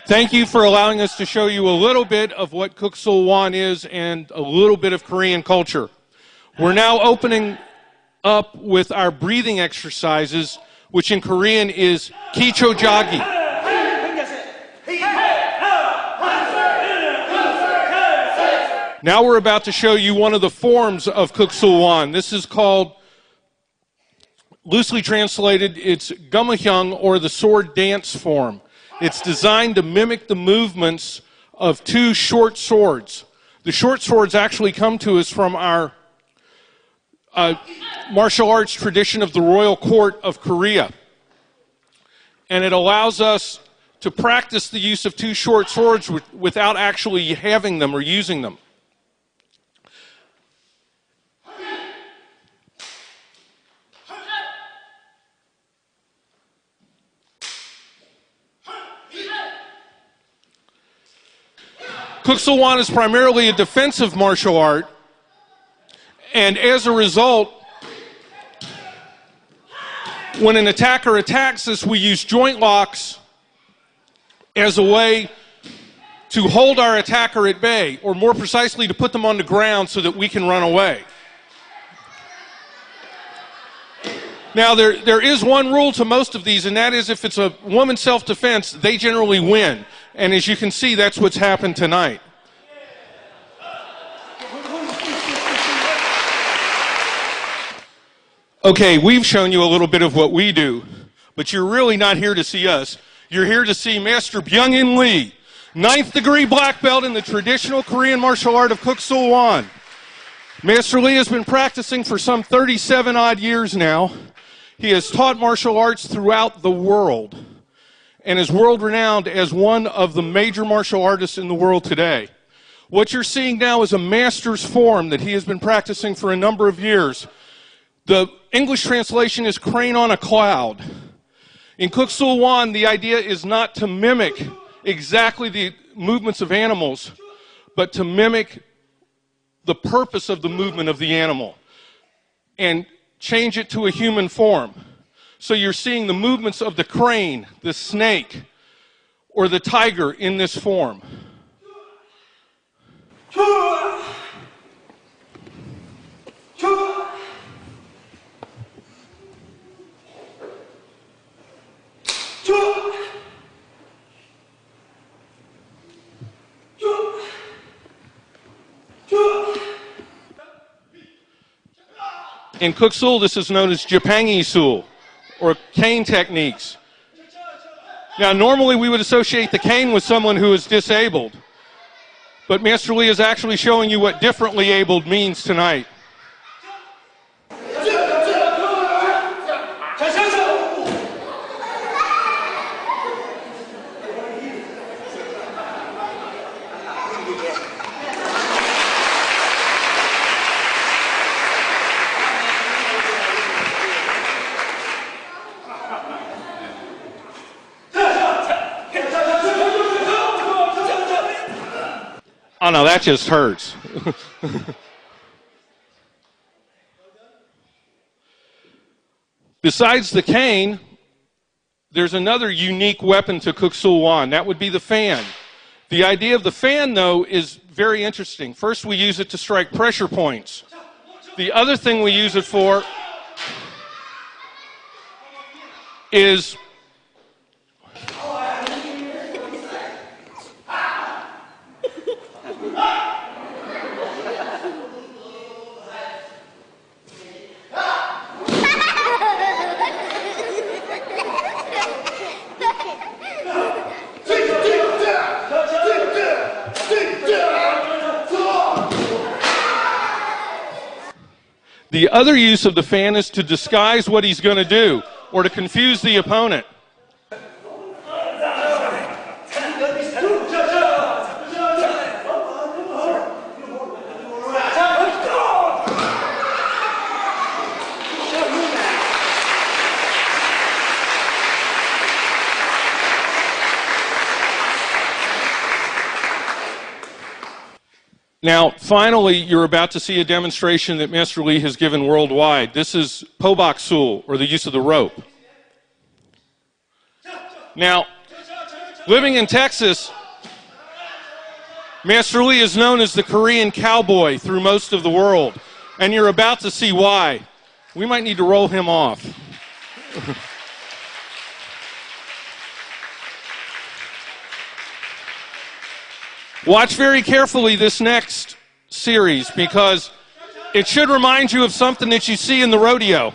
Thank you for allowing us to show you a little bit of what Kuksul Wan is and a little bit of Korean culture. We're now opening up with our breathing exercises, which in Korean is kichojagi. Now we're about to show you one of the forms of Kuksul Wan. This is called, loosely translated, it's Gummahyung, or the sword dance form. It's designed to mimic the movements of two short swords. The short swords actually come to us from our martial arts tradition of the Royal Court of Korea. And it allows us to practice the use of two short swords without actually having them or using them. Kuksul Wan is primarily a defensive martial art, and as a result, when an attacker attacks us, we use joint locks as a way to hold our attacker at bay, or more precisely, to put them on the ground so that we can run away. Now, there is one rule to most of these, and that is if it's a woman's self-defense, they generally win. And as you can see, that's what's happened tonight. Okay, we've shown you a little bit of what we do, but you're really not here to see us. You're here to see Master Byung-in Lee, 9th degree black belt in the traditional Korean martial art of Kuksul Wan. Master Lee has been practicing for some 37 odd years now. He has taught martial arts throughout the world and is world-renowned as one of the major martial artists in the world today. What you're seeing now is a master's form that he has been practicing for a number of years. The English translation is crane on a cloud. In Kuksul Wan, the idea is not to mimic exactly the movements of animals, but to mimic the purpose of the movement of the animal and change it to a human form. So you're seeing the movements of the crane, the snake, or the tiger in this form. In Kuksul, this is known as Japangi-sul, or cane techniques. Now, normally we would associate the cane with someone who is disabled, but Master Lee is actually showing you what differently abled means tonight. Oh no, that just hurts. Besides the cane, there's another unique weapon to Kuksul Wan. That would be the fan. The idea of the fan, though, is very interesting. First, we use it to strike pressure points. The other thing we use it for is the other use of the fan is to disguise what he's going to do, or to confuse the opponent. Now, finally, you're about to see a demonstration that Master Lee has given worldwide. This is Pobok-sul, or the use of the rope. Now, Living in Texas, Master Lee is known as the Korean cowboy through most of the world, and you're about to see why. We might need to roll him off. Watch very carefully this next series because it should remind you of something that you see in the rodeo.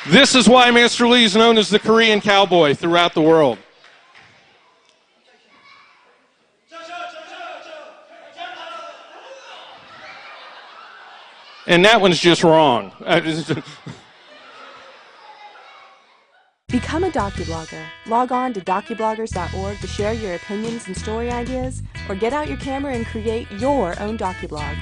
This is why Master Lee is known as the Korean cowboy throughout the world. And that one's just wrong. Become a docublogger. Log on to docubloggers.org to share your opinions and story ideas, or get out your camera and create your own docublog.